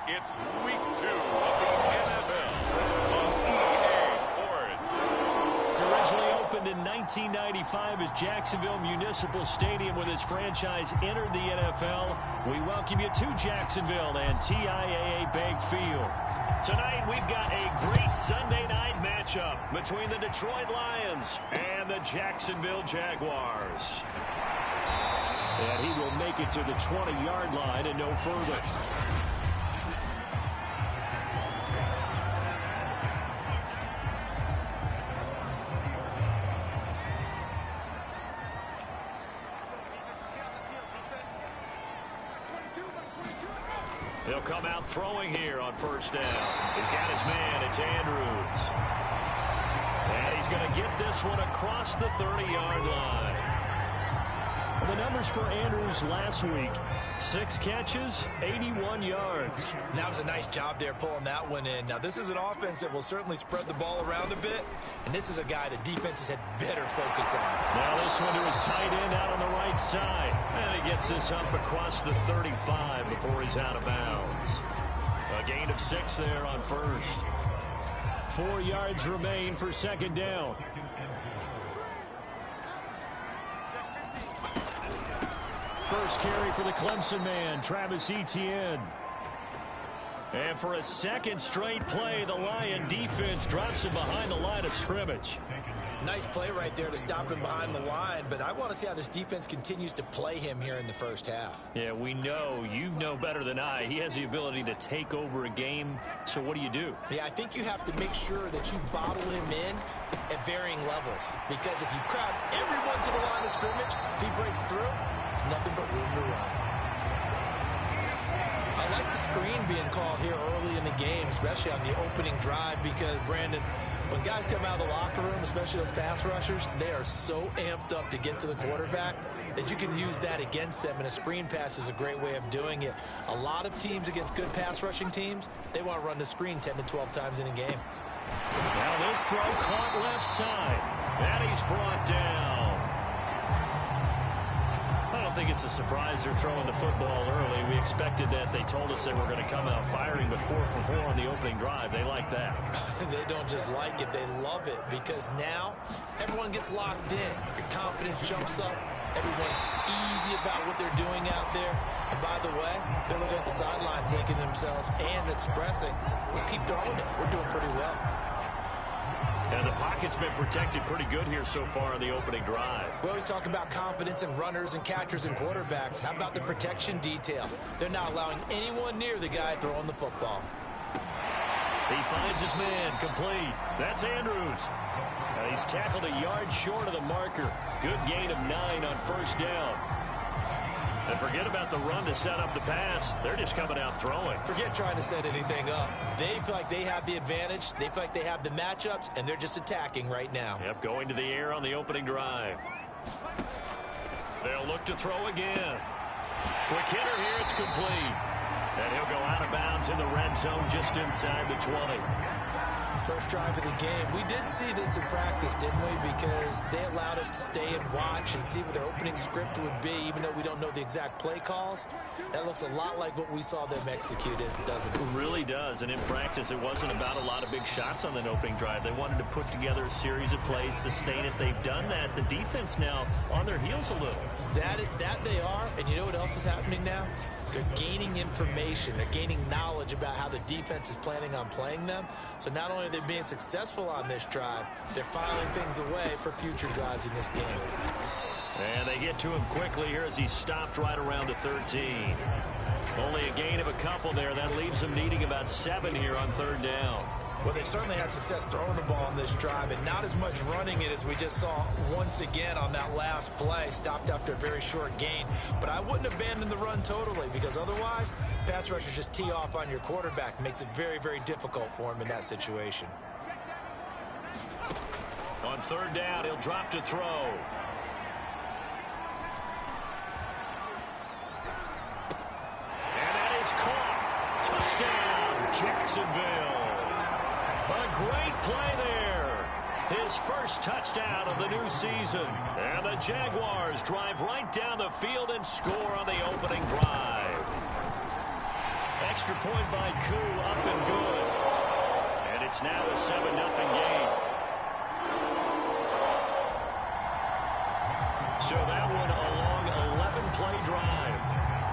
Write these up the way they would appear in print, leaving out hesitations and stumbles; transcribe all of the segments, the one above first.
It's week 2 of the NFL on EA Sports. Originally opened in 1995 as Jacksonville Municipal Stadium when this franchise entered the NFL. We welcome you to Jacksonville and TIAA Bank Field. Tonight we've got a great Sunday night matchup between the Detroit Lions and the Jacksonville Jaguars. And he will make it to the 20-yard line and no further. He'll come out throwing here on first down. He's got his man. It's Andrews. And he's going to get this one across the 30-yard line. The numbers for Andrews last week: 6 catches, 81 yards. That was a nice job there pulling that one in. Now, this is an offense that will certainly spread the ball around a bit, and this is a guy the defenses had better focus on. Now this one to his tight end out on the right side. And he gets this up across the 35 before he's out of bounds. A gain of 6 there on first. 4 yards remain for second down. First carry for the Clemson man, Travis Etienne. And for a second straight play, the Lion defense drops him behind the line of scrimmage. Nice play right there to stop him behind the line, but I want to see how this defense continues to play him here in the first half. Yeah, we know, you know better than I, he has the ability to take over a game. So what do you do? Yeah, I think you have to make sure that you bottle him in at varying levels, because if you crowd everyone to the line of scrimmage, if he breaks through, there's nothing but room to run. I like the screen being called here early in the game, especially on the opening drive, because, Brandon, when guys come out of the locker room, especially those pass rushers, they are so amped up to get to the quarterback that you can use that against them, and a screen pass is a great way of doing it. A lot of teams against good pass rushing teams, they want to run the screen 10 to 12 times in a game. Now this throw caught left side, and he's brought down. I don't think it's a surprise they're throwing the football early. We expected that. They told us they were going to come out firing, but 4 for 4 on the opening drive. They like that. They don't just like it, they love it, because now everyone gets locked in. Your confidence jumps up. Everyone's easy about what they're doing out there. And by the way, they're looking at the sideline thinking to themselves and expressing, let's keep throwing it. We're doing pretty well. And the pocket's been protected pretty good here so far on the opening drive. We always talk about confidence in runners and catchers and quarterbacks. How about the protection detail? They're not allowing anyone near the guy throwing the football. He finds his man, complete. That's Andrews. He's tackled a yard short of the marker. Good gain of 9 on first down. And forget about the run to set up the pass. They're just coming out throwing. Forget trying to set anything up. They feel like they have the advantage. They feel like they have the matchups, and they're just attacking right now. Yep, going to the air on the opening drive. They'll look to throw again. Quick hitter here, it's complete. And he'll go out of bounds in the red zone just inside the 20. First drive of the game. We did see this in practice, didn't we? Because they allowed us to stay and watch and see what their opening script would be, even though we don't know the exact play calls. That looks a lot like what we saw them execute, doesn't it? It really does. And in practice, it wasn't about a lot of big shots on that opening drive. They wanted to put together a series of plays, sustain it. They've done that. The defense now on their heels a little. That they are. And you know what else is happening now? They're gaining information. They're gaining knowledge about how the defense is planning on playing them. So not only are they being successful on this drive, they're filing things away for future drives in this game. And they get to him quickly here as he's stopped right around the 13. Only a gain of a couple there. That leaves them needing about 7 here on third down. Well, they've certainly had success throwing the ball on this drive, and not as much running it as we just saw once again on that last play, stopped after a very short gain. But I wouldn't abandon the run totally, because otherwise, pass rushers just tee off on your quarterback. Makes it very, very difficult for him in that situation. On third down, he'll drop to throw. And that is caught. Touchdown, Jacksonville. A great play there. His first touchdown of the new season. And the Jaguars drive right down the field and score on the opening drive. extra point by Koo, up and good. And it's now a 7-0 game. So that one a long 11-play drive.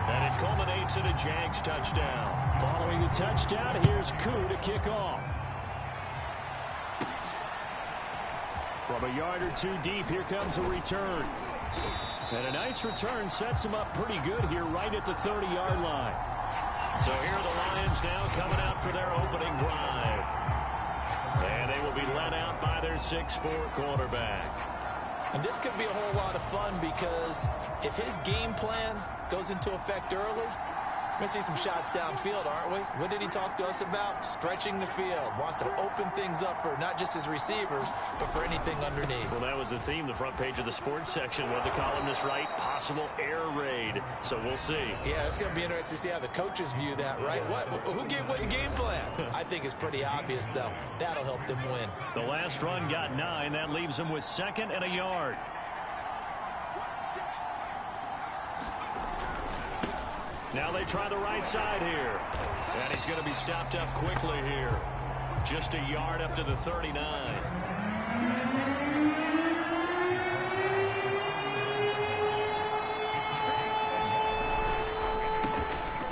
And it culminates in a Jags touchdown. Following the touchdown, here's Koo to kick off. From a yard or two deep, here comes a return. And a nice return sets him up pretty good here right at the 30-yard line. So here are the Lions now coming out for their opening drive. And they will be led out by their 6'4" quarterback. And this could be a whole lot of fun because if his game plan goes into effect early, we're going to see some shots downfield, aren't we? What did he talk to us about? Stretching the field. Wants to open things up for not just his receivers, but for anything underneath. Well, that was the theme, the front page of the sports section. What the columnist write? Possible air raid. So we'll see. Yeah, it's going to be interesting to see how the coaches view that, right? Who gave what game plan? I think it's pretty obvious, though. That'll help them win. The last run got 9. That leaves them with 2nd and a yard. Now they try the right side here. And he's going to be stopped up quickly here. Just a yard up to the 39.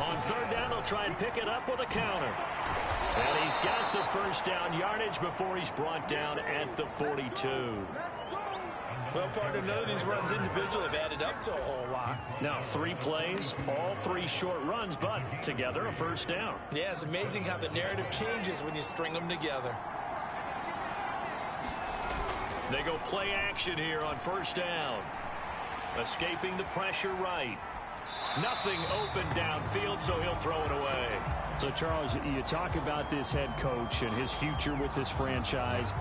On 3rd down, they'll try and pick it up with a counter. And he's got the first down yardage before he's brought down at the 42. Well, partner, none of these runs individually have added up to a whole lot. Now 3 plays, all 3 short runs, but together a first down. Yeah, it's amazing how the narrative changes when you string them together. They go play action here on 1st down. Escaping the pressure right. Nothing open downfield, so he'll throw it away. So, Charles, you talk about this head coach and his future with this franchise.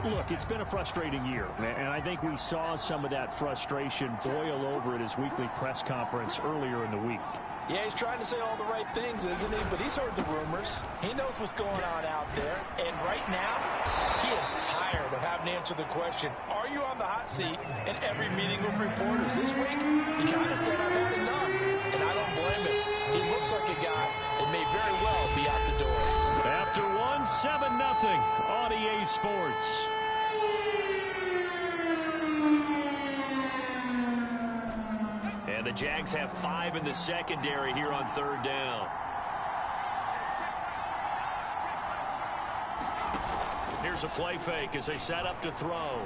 Look, it's been a frustrating year, and I think we saw some of that frustration boil over at his weekly press conference earlier in the week. Yeah, he's trying to say all the right things, isn't he? But he's heard the rumors. He knows what's going on out there. And right now, he is tired of having to answer the question, are you on the hot seat in every meeting with reporters? This week, he kind of said, I've had enough. And I don't blame him. He looks like a guy that may very well be out the door. After 7-0 on EA Sports. And the Jags have 5 in the secondary here on 3rd down. Here's a play fake as they set up to throw.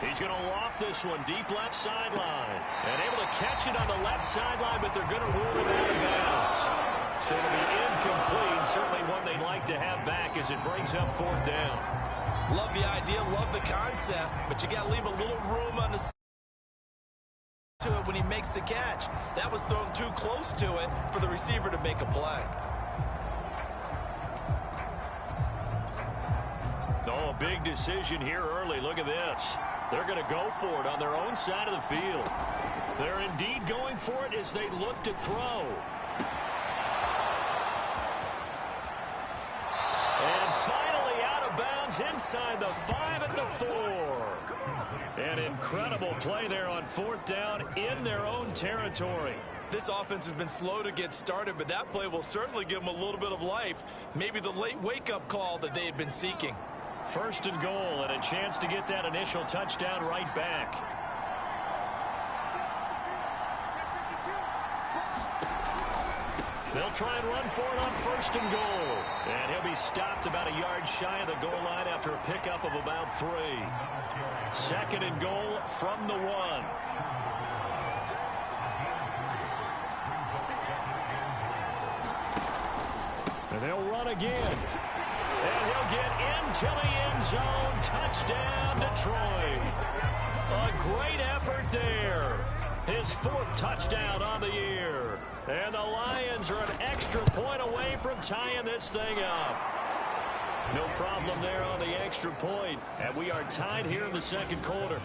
He's going to loft this one deep left sideline. And able to catch it on the left sideline, but they're going to rule it out of bounds. So it'll be incomplete. Certainly one they'd like to have back as it brings up 4th down. Love the idea, love the concept, but you got to leave a little room on the to it when he makes the catch. That was thrown too close to it for the receiver to make a play. Oh, a big decision here early. Look at this. They're going to go for it on their own side of the field. They're indeed going for it as they look to throw. And finally out of bounds inside the 5 at the 4. An incredible play there on 4th down in their own territory. This offense has been slow to get started, but that play will certainly give them a little bit of life. Maybe the late wake-up call that they had been seeking. 1st and goal, and a chance to get that initial touchdown right back. They'll try and run for it on 1st and goal. And he'll be stopped about a yard shy of the goal line after a pickup of about 3. 2nd and goal from the 1. And they'll run again. And he'll get into the end zone. Touchdown, Detroit. A great effort there. His 4th touchdown on the year. And the Lions are an extra point away from tying this thing up. No problem there on the extra point. And we are tied here in the 2nd quarter.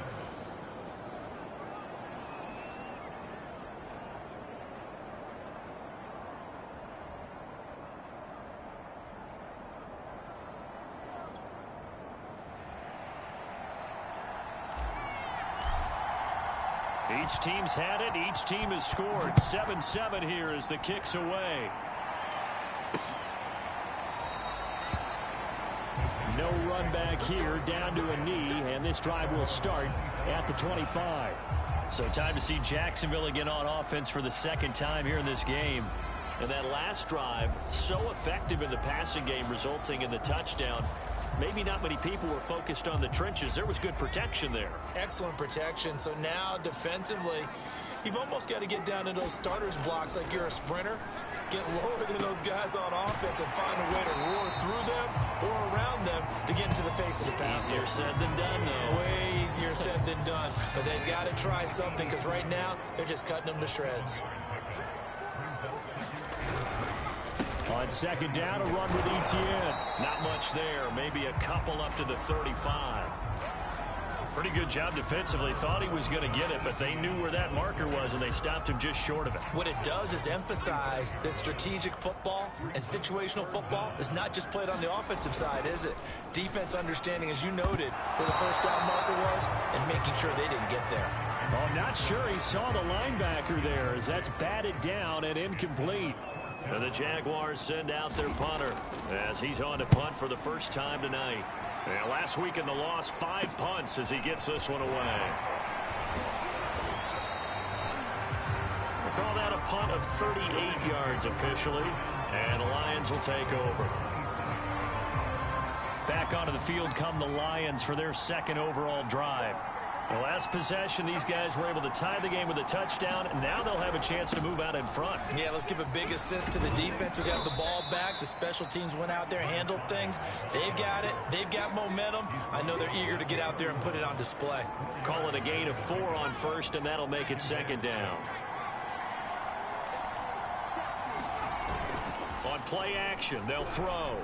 Each team's had it. Each team has scored. 7-7 here as the kick's away. No run back here, down to a knee, and this drive will start at the 25. So time to see Jacksonville again on offense for the second time here in this game. And that last drive, so effective in the passing game, resulting in the touchdown. Maybe not many people were focused on the trenches. There was good protection there. Excellent protection. So now defensively, you've almost got to get down into those starters blocks like you're a sprinter. Get lower than those guys on offense and find a way to roar through them or around them to get into the face of the passer. Easier said than done, though. Way easier said than done. But they've got to try something because right now they're just cutting them to shreds. On second down, a run with Etienne. Not much there. Maybe a couple up to the 35. Pretty good job defensively. Thought he was going to get it, but they knew where that marker was, and they stopped him just short of it. What it does is emphasize that strategic football and situational football is not just played on the offensive side, is it? Defense understanding, as you noted, where the first down marker was and making sure they didn't get there. Well, I'm not sure he saw the linebacker there, as that's batted down and incomplete. And the Jaguars send out their punter as he's on to punt for the first time tonight. And last week in the loss, 5 punts as he gets this one away. We'll call that a punt of 38 yards officially, and the Lions will take over. Back onto the field come the Lions for their second overall drive. The last possession, these guys were able to tie the game with a touchdown, and now they'll have a chance to move out in front. Yeah, let's give a big assist to the defense who got the ball back. The special teams went out there, handled things. They've got it. They've got momentum. I know they're eager to get out there and put it on display. Call it a gain of 4 on first, and that'll make it second down. On play action, they'll throw.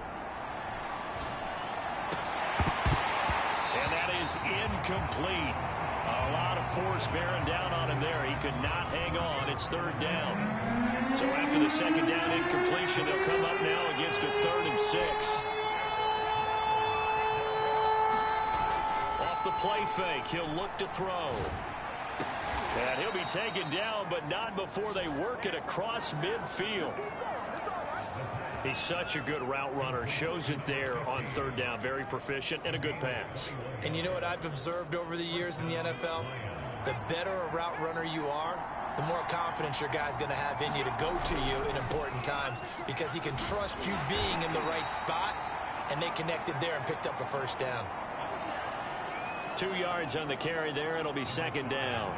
And that is incomplete. A lot of force bearing down on him there. He could not hang on. It's third down. So after the second down incompletion, they'll come up now against a 3rd and 6. Off the play fake, he'll look to throw. And he'll be taken down, but not before they work it across midfield. He's such a good route runner. Shows it there on third down. Very proficient and a good pass. And you know what I've observed over the years in the NFL? The better a route runner you are, the more confidence your guy's going to have in you to go to you in important times because he can trust you being in the right spot, and they connected there and picked up a first down. 2 yards on the carry there. It'll be second down.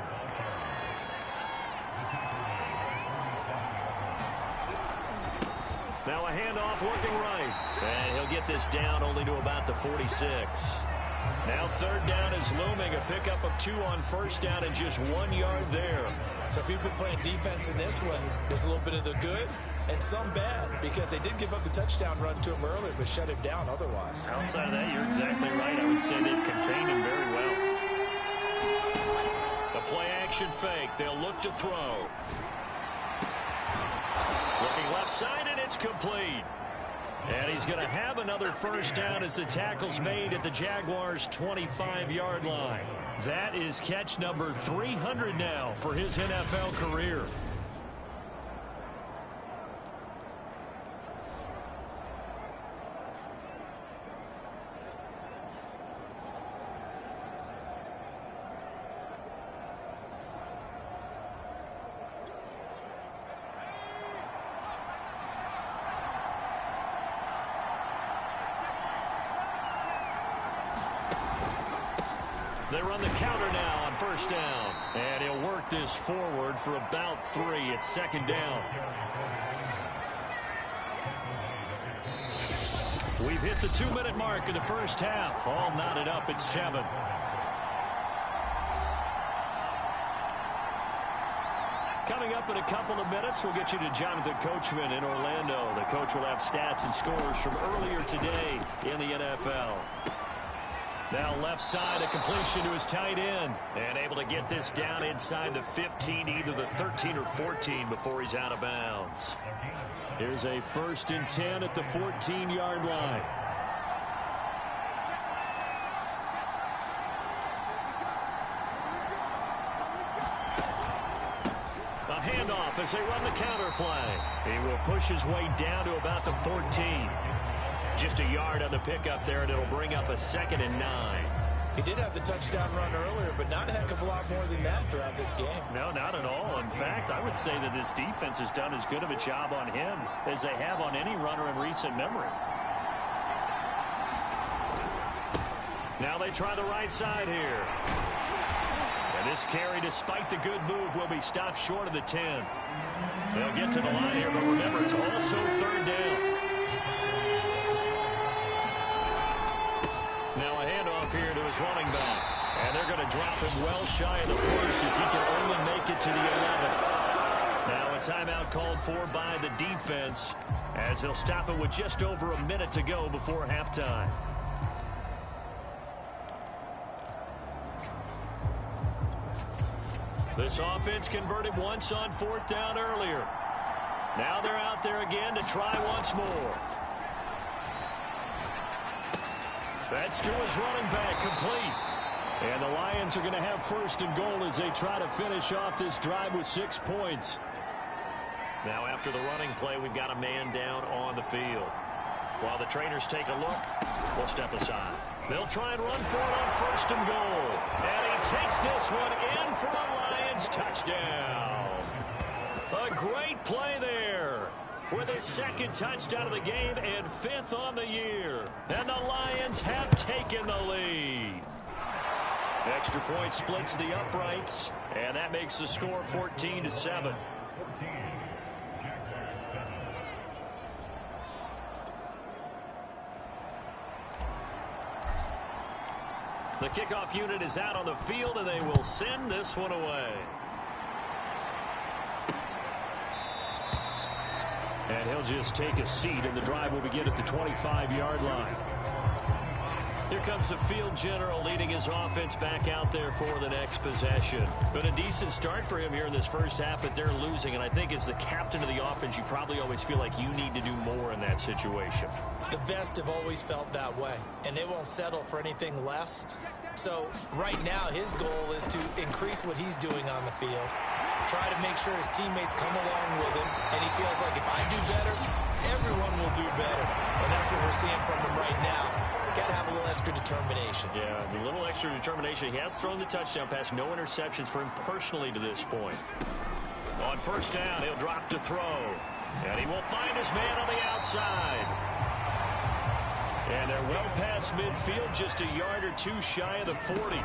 Now a handoff looking right. And he'll get this down only to about the 46. Now third down is looming. A pickup of 2 on first down and just 1 yard there. So if you've been playing defense in this one, there's a little bit of the good and some bad because they did give up the touchdown run to him earlier but shut him down otherwise. Outside of that, you're exactly right. I would say they've contained him very well. The play action fake. They'll look to throw. Looking left side, and it's complete. And he's going to have another first down as the tackle's made at the Jaguars' 25-yard line. That is catch number 300 now for his NFL career. They run the counter now on first down. And he'll work this forward for about 3. It's second down. We've hit the 2-minute mark of the first half. All knotted up at 7. Coming up in a couple of minutes, we'll get you to Jonathan Coachman in Orlando. The coach will have stats and scores from earlier today in the NFL. Now left side, a completion to his tight end. And able to get this down inside the 15, either the 13 or 14 before he's out of bounds. Here's a 1st and 10 at the 14-yard line. A handoff as they run the counter play. He will push his way down to about the 14. Just a yard on the pickup there, and it'll bring up a 2nd and 9. He did have the touchdown run earlier, but not a heck of a lot more than that throughout this game. No, not at all. In fact, I would say that this defense has done as good of a job on him as they have on any runner in recent memory. Now they try the right side here. And this carry, despite the good move, will be stopped short of the 10. They'll get to the line here, but remember, it's also 3rd down. Now a handoff here to his running back. And they're going to drop him well shy of the 1st as he can only make it to the 11. Now a timeout called for by the defense as they'll stop it with just over a minute to go before halftime. This offense converted once on 4th down earlier. Now they're out there again to try once more. That's to his running back, complete. And the Lions are going to have 1st and goal as they try to finish off this drive with 6 points. Now after the running play, we've got a man down on the field. While the trainers take a look, we'll step aside. They'll try and run for it on 1st and goal. And he takes this one in for a Lions touchdown. A great play there. With his 2nd touchdown of the game and 5th on the year. And the Lions have taken the lead. Extra point splits the uprights. And that makes the score 14-7. The kickoff unit is out on the field, and they will send this one away. And he'll just take a seat, and the drive will begin at the 25-yard line. Here comes the field general leading his offense back out there for the next possession. Been a decent start for him here in this first half, but they're losing. And I think as the captain of the offense, you probably always feel like you need to do more in that situation. The best have always felt that way, and they won't settle for anything less. So right now, his goal is to increase what he's doing on the field, try to make sure his teammates come along with him, and he feels like if I do better, everyone will do better. And that's what we're seeing from him right now. Got to have a little extra determination. Yeah, the little extra determination. He has thrown the touchdown pass. No interceptions for him personally to this point. On 1st down, he'll drop to throw. And he will find his man on the outside. And they're well past midfield, just a yard or two shy of the 40.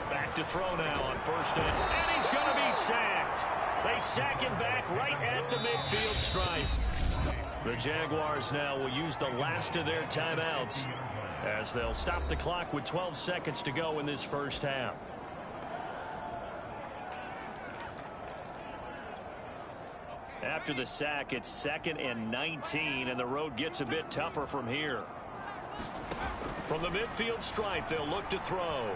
Back to throw now on 1st down. And he's going to be sacked. They sack him back right at the midfield stripe. The Jaguars now will use the last of their timeouts as they'll stop the clock with 12 seconds to go in this first half. After the sack, it's 2nd and 19, and the road gets a bit tougher from here. From the midfield stripe, they'll look to throw.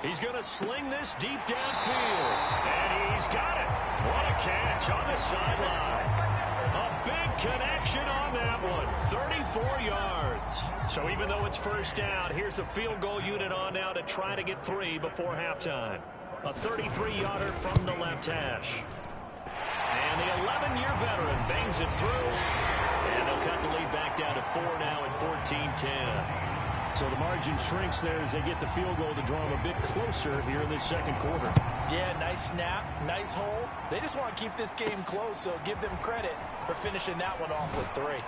He's going to sling this deep downfield, and he's got it. What a catch on the sideline. A big connection on that one. 34 yards. So even though it's 1st down, here's the field goal unit on now to try to get 3 before halftime. A 33-yarder from the left hash. And the 11-year veteran bangs it through. And they'll cut the lead back down to 4 now at 14-10. So the margin shrinks there as they get the field goal to draw them a bit closer here in this 2nd quarter. Yeah, nice snap, nice hole. They just want to keep this game close, so give them credit for finishing that one off with 3.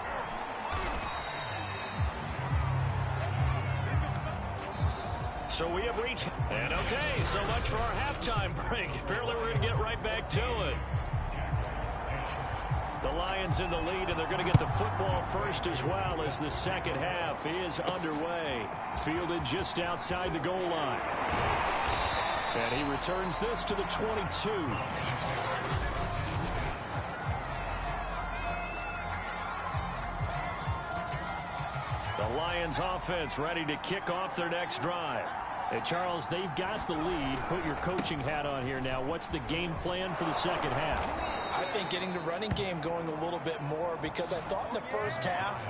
So we have reached. And okay, so much for our halftime break. Apparently we're going to get right back to it. The Lions in the lead, and they're going to get the football first as well as the 2nd half is underway. Fielded just outside the goal line. And he returns this to the 22. The Lions offense ready to kick off their next drive. Hey, Charles, they've got the lead. Put your coaching hat on here now. What's the game plan for the 2nd half? I think getting the running game going a little bit more, because I thought in the first half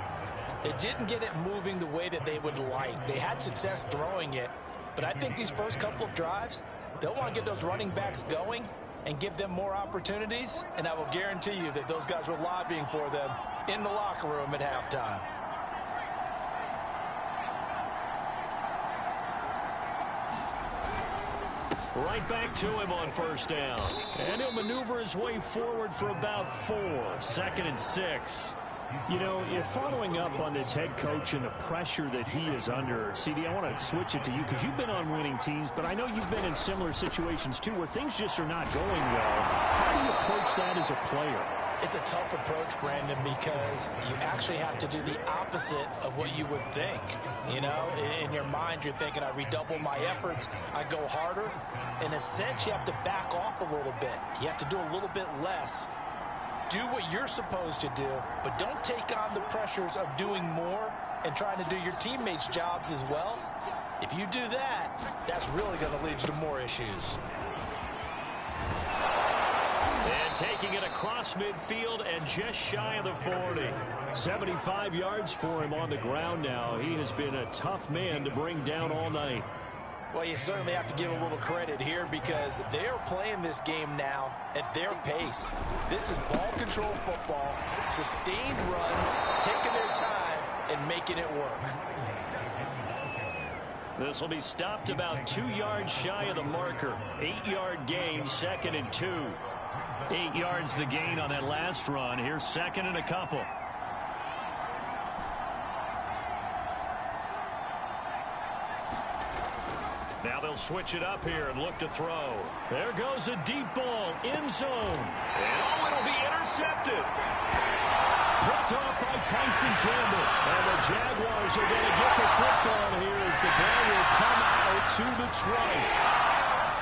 they didn't get it moving the way that they would like. They had success throwing it, but I think these first couple of drives, they'll want to get those running backs going and give them more opportunities, and I will guarantee you that those guys were lobbying for them in the locker room at halftime. Right back to him on first down. And he'll maneuver his way forward for about 4. 2nd and 6. You know, you're following up on this head coach and the pressure that he is under. CD, I want to switch it to you because you've been on winning teams, but I know you've been in similar situations too where things just are not going well. How do you approach that as a player? It's a tough approach, Brandon, because you actually have to do the opposite of what you would think. You know, in your mind, you're thinking, I redouble my efforts, I go harder. In a sense, you have to back off a little bit. You have to do a little bit less. Do what you're supposed to do, but don't take on the pressures of doing more and trying to do your teammates' jobs as well. If you do that, that's really going to lead you to more issues. And taking it across midfield and just shy of the 40. 75 yards for him on the ground now. He has been a tough man to bring down all night. Well, you certainly have to give a little credit here because they're playing this game now at their pace. This is ball control football, sustained runs, taking their time and making it work. This will be stopped about 2 yards shy of the marker. 8-yard gain, 2nd and 2. 8 yards the gain on that last run. Here's 2nd and a couple. Now they'll switch it up here and look to throw. There goes a deep ball, end zone. And oh, it'll be intercepted. Picked off by Tyson Campbell. And the Jaguars are going to get the football here as the ball will come out to the 20.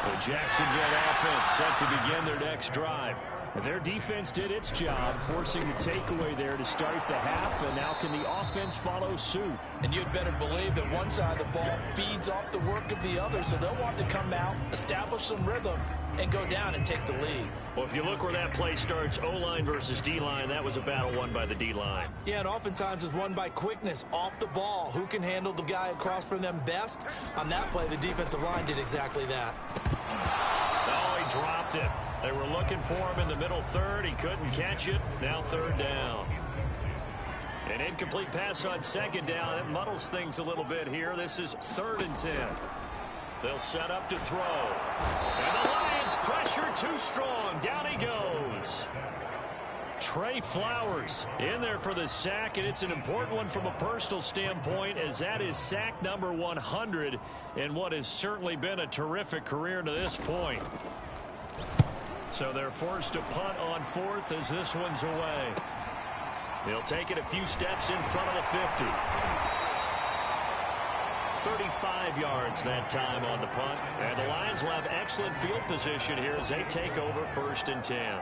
The Jacksonville offense set to begin their next drive. Their defense did its job, forcing the takeaway there to start the half, and now can the offense follow suit? And you'd better believe that one side of the ball feeds off the work of the other, so they'll want to come out, establish some rhythm, and go down and take the lead. Well, if you look where that play starts, O-line versus D-line, that was a battle won by the D-line. Yeah, and oftentimes it's won by quickness off the ball. Who can handle the guy across from them best? On that play, the defensive line did exactly that. Oh, he dropped it. They were looking for him in the middle third. He couldn't catch it. Now 3rd down. An incomplete pass on 2nd down. It muddles things a little bit here. This is 3rd and 10. They'll set up to throw. And the Lions pressure too strong. Down he goes. Trey Flowers in there for the sack, and it's an important one from a personal standpoint as that is sack number 100 in what has certainly been a terrific career to this point. So they're forced to punt on 4th as this one's away. He'll take it a few steps in front of the 50. 35 yards that time on the punt. And the Lions will have excellent field position here as they take over 1st and 10.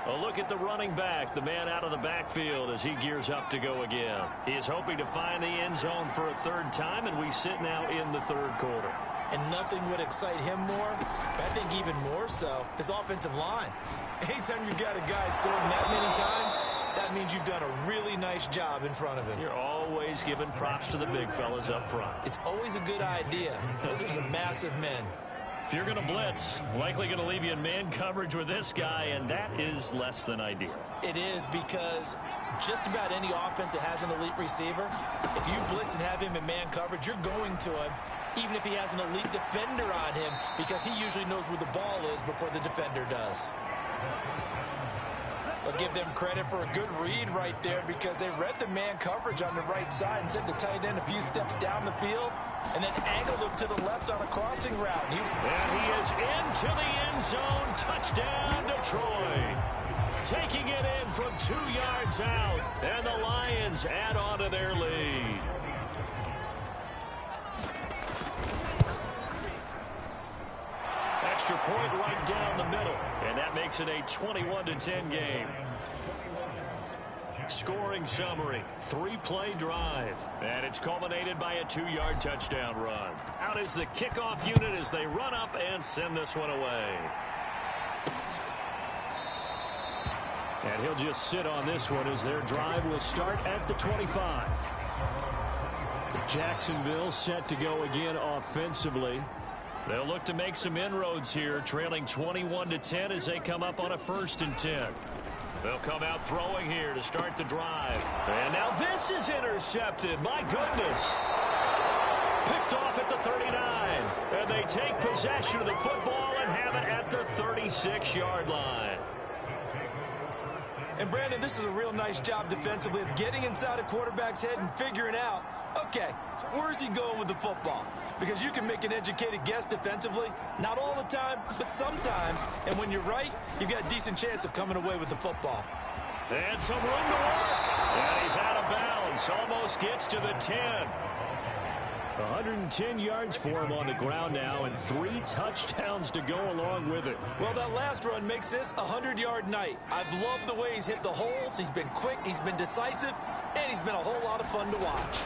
A look at the running back, the man out of the backfield as he gears up to go again. He is hoping to find the end zone for a 3rd time, and we sit now in the 3rd quarter. And nothing would excite him more, but I think even more so, his offensive line. Anytime you've got a guy scoring that many times, that means you've done a really nice job in front of him. You're always giving props to the big fellas up front. It's always a good idea. Those are some massive men. If you're going to blitz, likely going to leave you in man coverage with this guy, and that is less than ideal. It is because just about any offense that has an elite receiver, if you blitz and have him in man coverage, you're going to him, even if he has an elite defender on him, because he usually knows where the ball is before the defender does. I'll give them credit for a good read right there because they read the man coverage on the right side and sent the tight end a few steps down the field and then angled him to the left on a crossing route. And he is into the end zone. Touchdown, Detroit. Taking it in from 2 yards out. And the Lions add on to their lead. Extra point right down the middle. And that makes it a 21-10 game. Scoring summary, 3-play drive. And it's culminated by a 2-yard touchdown run. Out is the kickoff unit as they run up and send this one away. And he'll just sit on this one as their drive will start at the 25. Jacksonville set to go again offensively. They'll look to make some inroads here, trailing 21-10 as they come up on a 1st and 10. They'll come out throwing here to start the drive. And now this is intercepted. My goodness. Picked off at the 39. And they take possession of the football and have it at the 36-yard line. And, Brandon, this is a real nice job defensively of getting inside a quarterback's head and figuring out, okay, where's he going with the football? Because you can make an educated guess defensively, not all the time, but sometimes. And when you're right, you've got a decent chance of coming away with the football. And some room to work. And he's out of bounds. Almost gets to the 10. 110 yards for him on the ground now and 3 touchdowns to go along with it. Well, that last run makes this a 100-yard night. I've loved the way he's hit the holes. He's been quick, he's been decisive, and he's been a whole lot of fun to watch.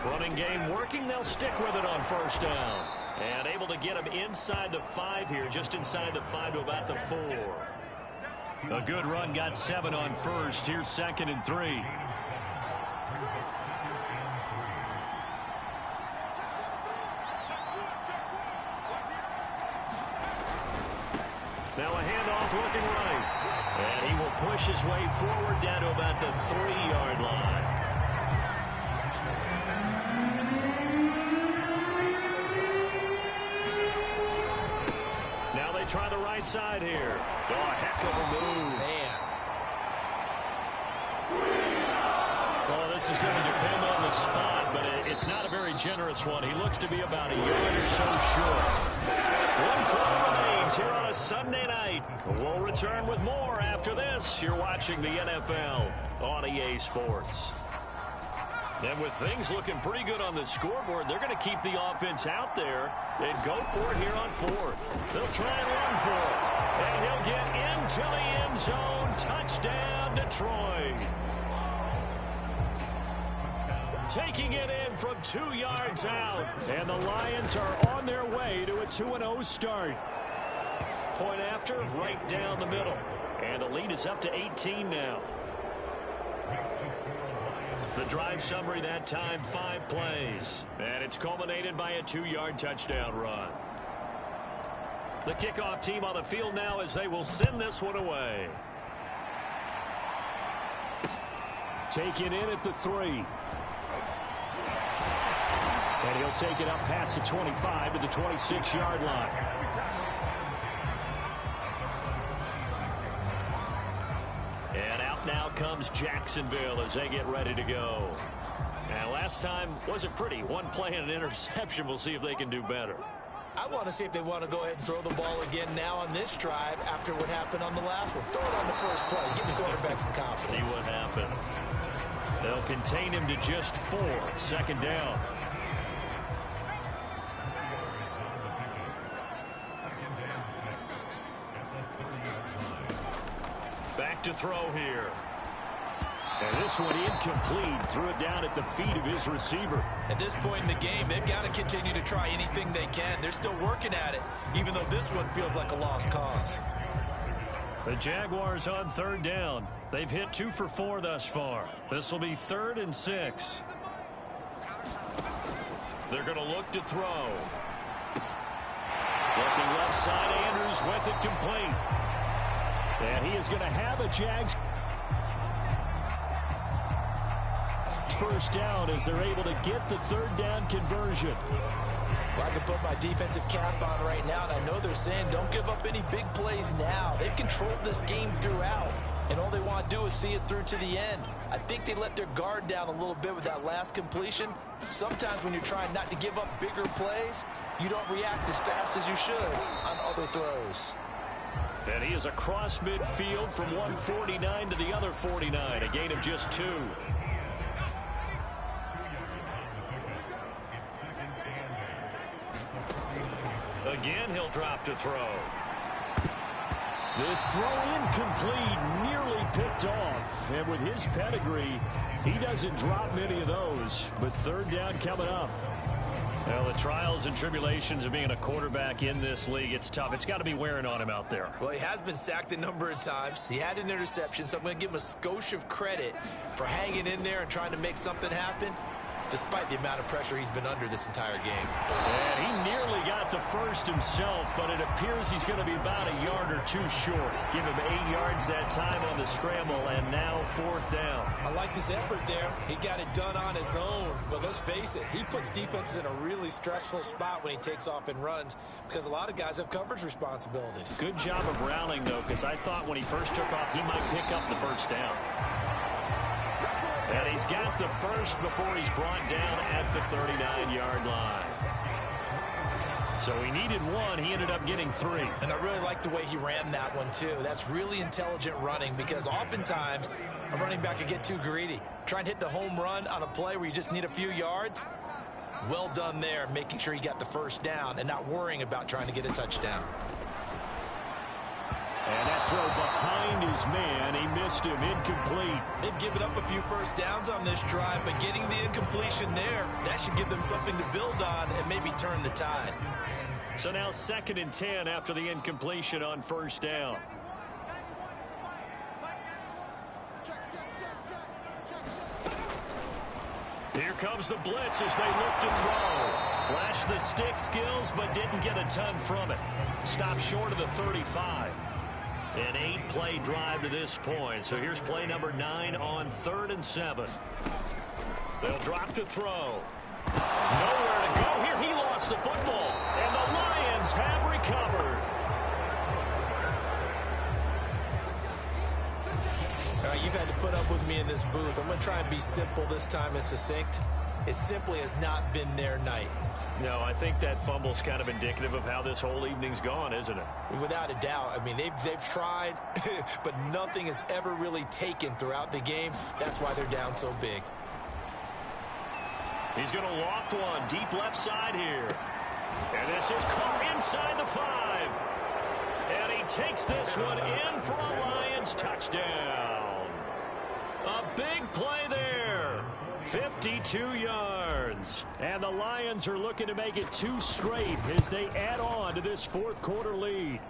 Running game working. They'll stick with it on 1st down. And able to get him inside the 5 here, just inside the 5 to about the 4. A good run, got 7 on 1st. Here's 2nd and 3. Now a handoff looking right. And he will push his way forward down to about the 3-yard line. Now they try the right side here. Oh, a heck of a move. Man. Well, this is going to depend on the spot, but it's not a very generous one. He looks to be about a yard or so short. 1 quarter remains here on a Sunday night. We'll return with more after this. You're watching the NFL on EA Sports. And with things looking pretty good on the scoreboard, they're going to keep the offense out there and go for it here on 4th. They'll try and run for it. And he'll get into the end zone. Touchdown, Detroit. Taking it in from 2 yards out. And the Lions are on their way to a 2-0 start. Point after, right down the middle. And the lead is up to 18 now. The drive summary that time, 5 plays. And it's culminated by a 2-yard touchdown run. The kickoff team on the field now as they will send this one away. Taken in at the 3. And he'll take it up past the 25 to the 26-yard line. And out now comes Jacksonville as they get ready to go. And last time wasn't pretty. 1 play and an interception. We'll see if they can do better. I want to see if they want to go ahead and throw the ball again now on this drive after what happened on the last one. Throw it on the first play. Give the quarterback some confidence. See what happens. They'll contain him to just 4. 2nd down. Back to throw here. And this one incomplete. Threw it down at the feet of his receiver. At this point in the game, they've got to continue to try anything they can. They're still working at it, even though this one feels like a lost cause. The Jaguars on 3rd down. They've hit 2 for 4 thus far. This will be 3rd and 6. They're going to look to throw. Looking left side, Andrews with it complete. And he is going to have a Jags first down as they're able to get the 3rd down conversion. Well, I can put my defensive cap on right now, and I know they're saying don't give up any big plays now. They've controlled this game throughout, and all they want to do is see it through to the end. I think they let their guard down a little bit with that last completion. Sometimes when you're trying not to give up bigger plays, you don't react as fast as you should on other throws. And he is across midfield from 149 to the other 49, a gain of just 2. Again, he'll drop to throw. This throw incomplete, nearly picked off. And with his pedigree, he doesn't drop many of those. But 3rd down coming up. Well, the trials and tribulations of being a quarterback in this league, it's tough. It's got to be wearing on him out there. Well, he has been sacked a number of times. He had an interception, so I'm going to give him a skosh of credit for hanging in there and trying to make something happen. despite the amount of pressure he's been under this entire game. And he nearly got the first himself, but it appears he's going to be about a yard or two short. Give him 8 yards that time on the scramble, and now 4th down. I liked his effort there. He got it done on his own, but let's face it, he puts defenses in a really stressful spot when he takes off and runs because a lot of guys have coverage responsibilities. Good job of rallying, though, because I thought when he first took off, he might pick up the first down. And he's got the first before he's brought down at the 39-yard line. So he needed 1. He ended up getting 3. And I really like the way he ran that one, too. That's really intelligent running because oftentimes a running back can get too greedy. Try and hit the home run on a play where you just need a few yards. Well done there, making sure he got the first down and not worrying about trying to get a touchdown. And that throw behind his man, he missed him, incomplete. They've given up a few first downs on this drive, but getting the incompletion there, that should give them something to build on and maybe turn the tide. So now 2nd and 10 after the incompletion on first down. Here comes the blitz as they look to throw. Flashed the stick skills, but didn't get a ton from it. Stopped short of the 35. An 8-play drive to this point. So here's play number 9 on 3rd and 7. They'll drop to throw. Nowhere to go. Here he lost the football. And the Lions have recovered. All right, you've had to put up with me in this booth. I'm going to try and be simple this time and succinct. It simply has not been their night. No, I think that fumble's kind of indicative of how this whole evening's gone, isn't it? Without a doubt. I mean, they've tried, but nothing has ever really taken throughout the game. That's why they're down so big. He's going to loft one deep left side here. And this is caught inside the 5. And he takes this one in for a Lions touchdown. A big play there. 52 yards. And the Lions are looking to make it 2 straight as they add on to this 4th quarter lead.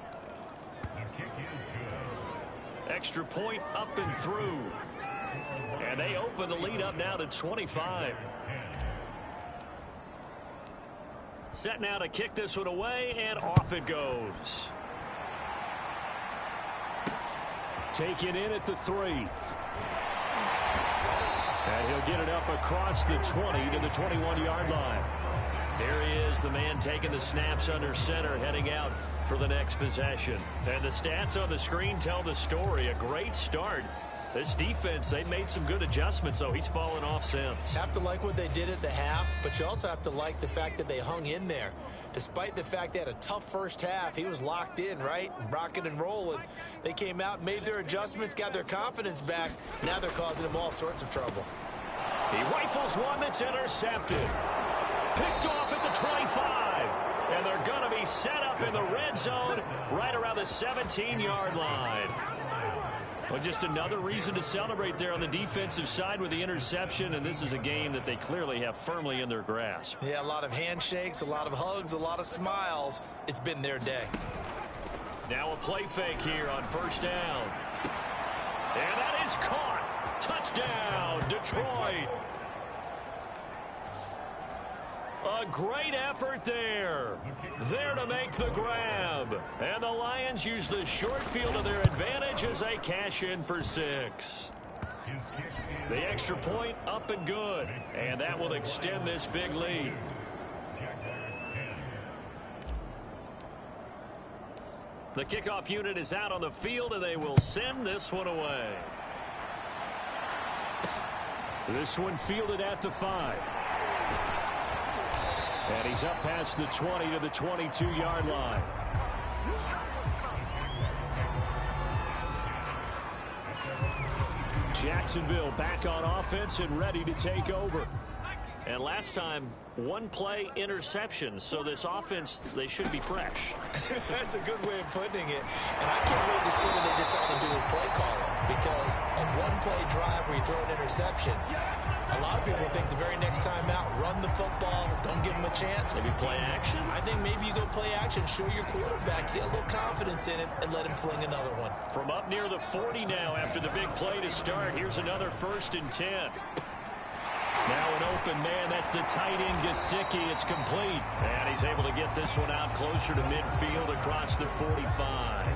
Extra point up and through. And they open the lead up now to 25. Set now to kick this one away, and off it goes. Taken in at the 3. And he'll get it up across the 20 to the 21-yard line. There he is, the man taking the snaps under center, heading out for the next possession. And the stats on the screen tell the story. A great start. This defense, they've made some good adjustments, so he's fallen off since. Have to like what they did at the half, but you also have to like the fact that they hung in there. Despite the fact they had a tough first half, he was locked in, right? Rocking and rolling. They came out, made their adjustments, got their confidence back. Now they're causing him all sorts of trouble. He rifles one that's intercepted. Picked off at the 25. And they're going to be set up in the red zone right around the 17-yard line. Well, just another reason to celebrate there on the defensive side with the interception, and this is a game that they clearly have firmly in their grasp. Yeah, a lot of handshakes, a lot of hugs, a lot of smiles. It's been their day. Now a play fake here on first down. And that is caught. Touchdown, Detroit. A great effort there. There to make the grab. And the Lions use the short field to their advantage as they cash in for 6. The extra point up and good. And that will extend this big lead. The kickoff unit is out on the field, and they will send this one away. This one fielded at the 5. And he's up past the 20 to the 22-yard line. Jacksonville back on offense and ready to take over. And last time, 1-play interception. So this offense, they should be fresh. That's a good way of putting it. And I can't wait to see what they decide to do with play calling. Because a 1-play drive where you throw an interception, a lot of people think the very next time out, run the football, don't give them a chance. Maybe play action. I think maybe you go play action, show your quarterback, get a little confidence in it, and let him fling another one. From up near the 40 now after the big play to start. Here's another 1st and 10. Now an open open man. That's the tight end, Gesicki. It's complete. And he's able to get this one out closer to midfield across the 45.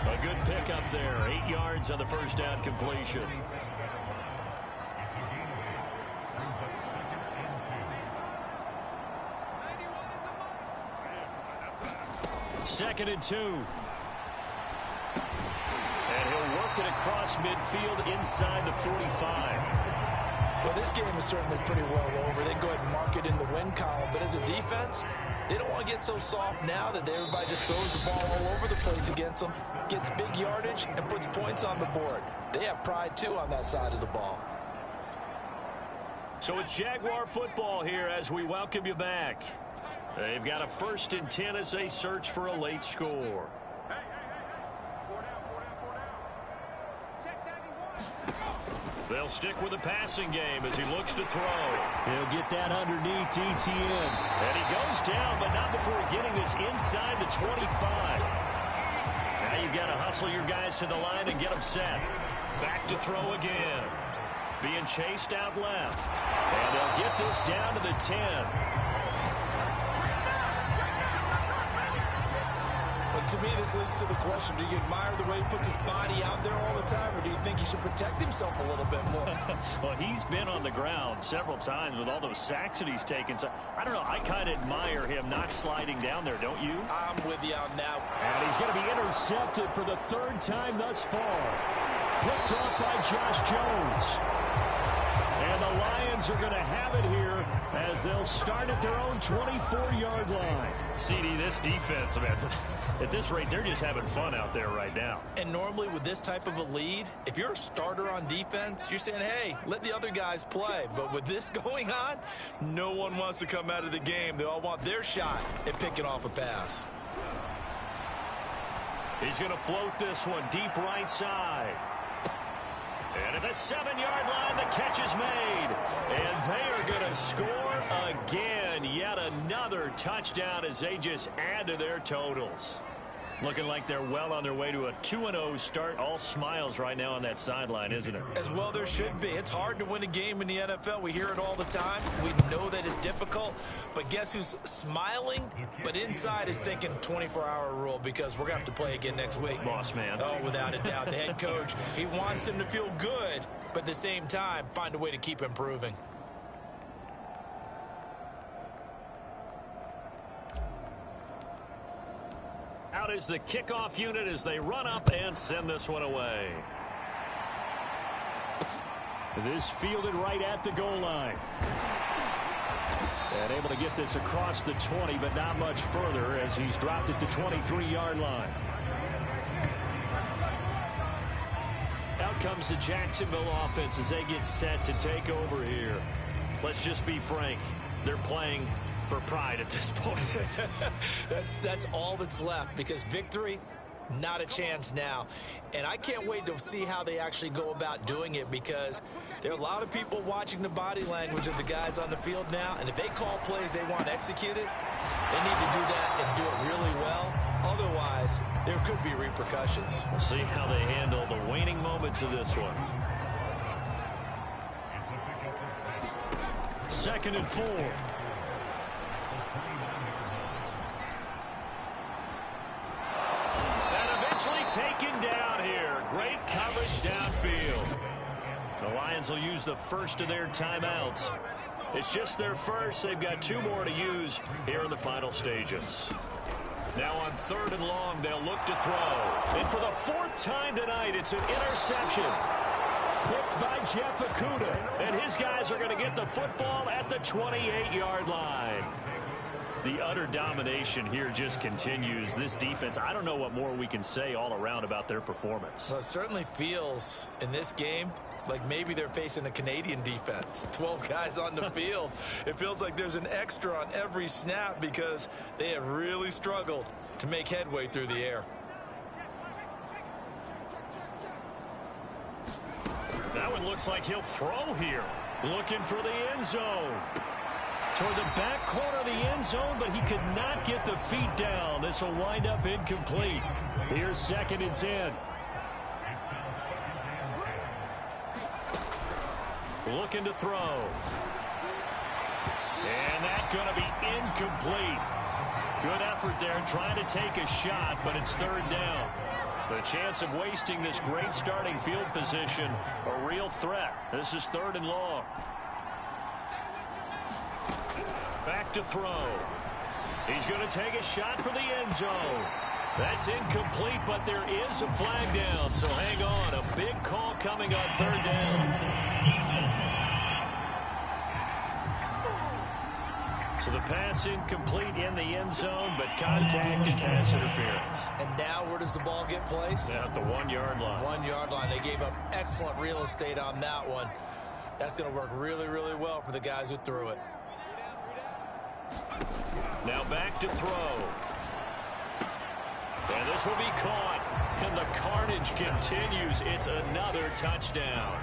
A good pickup there. 8 yards on the first down completion. Second and 2. And he'll work it across midfield inside the 45. Well, this game is certainly pretty well over. They go ahead and mark it in the win column. But as a defense, they don't want to get so soft now that everybody just throws the ball all over the place against them, gets big yardage, and puts points on the board. They have pride, too, on that side of the ball. So it's Jaguar football here as we welcome you back. They've got a 1st and 10 as they search for a late score. They'll stick with the passing game as he looks to throw. He'll get that underneath ETN. And he goes down, but not before getting this inside the 25. Now you've got to hustle your guys to the line and get them set. Back to throw again. Being chased out left. And they'll get this down to the 10. To me, this leads to the question, do you admire the way he puts his body out there all the time, or do you think he should protect himself a little bit more? Well, he's been on the ground several times with all those sacks that he's taken. So, I don't know, I kind of admire him not sliding down there, don't you? I'm with you on that. And he's going to be intercepted for the 3rd time thus far. Picked off by Josh Jones. And the Lions are going to have it here as they'll start at their own 24-yard line. CD, this defense, man, at this rate, they're just having fun out there right now. And normally with this type of a lead, if you're a starter on defense, you're saying, hey, let the other guys play. But with this going on, no one wants to come out of the game. They all want their shot at picking off a pass. He's going to float this one deep right side. And at the 7-yard line, the catch is made. And they are going to score again. Yet another touchdown as they just add to their totals. Looking like they're well on their way to a 2-0 start. All smiles right now on that sideline, isn't it? As well there should be. It's hard to win a game in the NFL. We hear it all the time. We know that it's difficult. But guess who's smiling, but inside is thinking 24-hour rule, because we're going to have to play again next week. Boss man. Oh, without a doubt. The head coach, he wants him to feel good, but at the same time, find a way to keep improving. Out is the kickoff unit as they run up and send this one away. This fielded right at the goal line. And able to get this across the 20, but not much further as he's dropped it to 23-yard line. Out comes the Jacksonville offense as they get set to take over here. Let's just be frank. They're playing for pride at this point. That's all that's left, because victory, not a chance now. And I can't wait to see how they actually go about doing it, because there are a lot of people watching the body language of the guys on the field now, and if they call plays they want executed, they need to do that and do it really well. Otherwise, there could be repercussions. We'll see how they handle the waning moments of this one. 2nd and 4. Taken down here. Great coverage downfield. The Lions will use the first of their timeouts. It's just their first. They've got 2 more to use here in the final stages. Now on 3rd and long, they'll look to throw. And for the 4th time tonight, it's an interception. Picked by Jeff Okudah. And his guys are going to get the football at the 28-yard line. The utter domination here just continues. This defense, I don't know what more we can say all around about their performance. Well, it certainly feels in this game like maybe they're facing a Canadian defense. 12 guys on the field. It feels like there's an extra on every snap because they have really struggled to make headway through the air. That one looks like he'll throw here. Looking for the end zone. Toward the back corner of the end zone, but he could not get the feet down. This will wind up incomplete. Here's 2nd and 10. Looking to throw. And that's going to be incomplete. Good effort there trying to take a shot, but it's third down. The chance of wasting this great starting field position, a real threat. This is third and long. Back to throw. He's going to take a shot for the end zone. That's incomplete, but there is a flag down, so hang on. A big call coming on third down. So the pass incomplete in the end zone, but contact and pass interference. And now where does the ball get placed? At the 1-yard line. 1-yard line. They gave up excellent real estate on that one. That's going to work really, really well for the guys who threw it. Now back to throw. And this will be caught. And the carnage continues. It's another touchdown.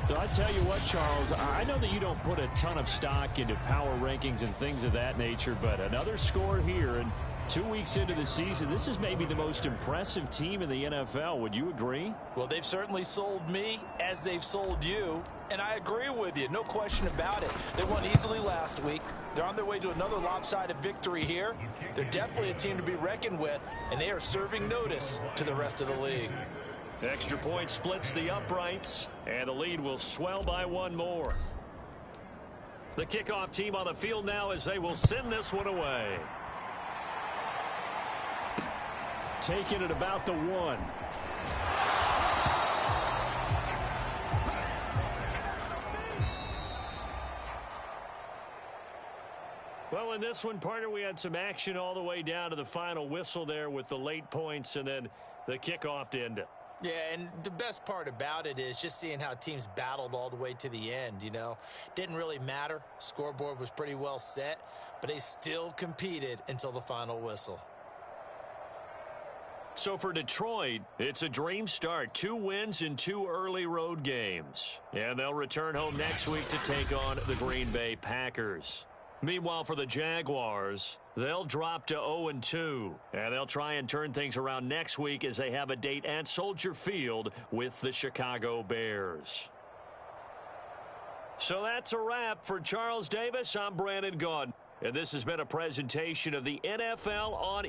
So I tell you what, Charles, I know that you don't put a ton of stock into power rankings and things of that nature, but another score here, and 2 weeks into the season, this is maybe the most impressive team in the NFL. Would you agree? Well, they've certainly sold me as they've sold you, and I agree with you. No question about it. They won easily last week. They're on their way to another lopsided victory here. They're definitely a team to be reckoned with, and they are serving notice to the rest of the league. Extra point splits the uprights, and the lead will swell by one more. The kickoff team on the field now as they will send this one away. Taking it about the 1. Well, in this one, partner, we had some action all the way down to the final whistle there with the late points and then the kickoff to end it. Yeah, and the best part about it is just seeing how teams battled all the way to the end, you know. Didn't really matter. Scoreboard was pretty well set, but they still competed until the final whistle. So for Detroit, it's a dream start. 2 wins in 2 early road games. And they'll return home next week to take on the Green Bay Packers. Meanwhile, for the Jaguars, they'll drop to 0-2. And they'll try and turn things around next week as they have a date at Soldier Field with the Chicago Bears. So that's a wrap. For Charles Davis, I'm Brandon Gaudin. And this has been a presentation of the NFL on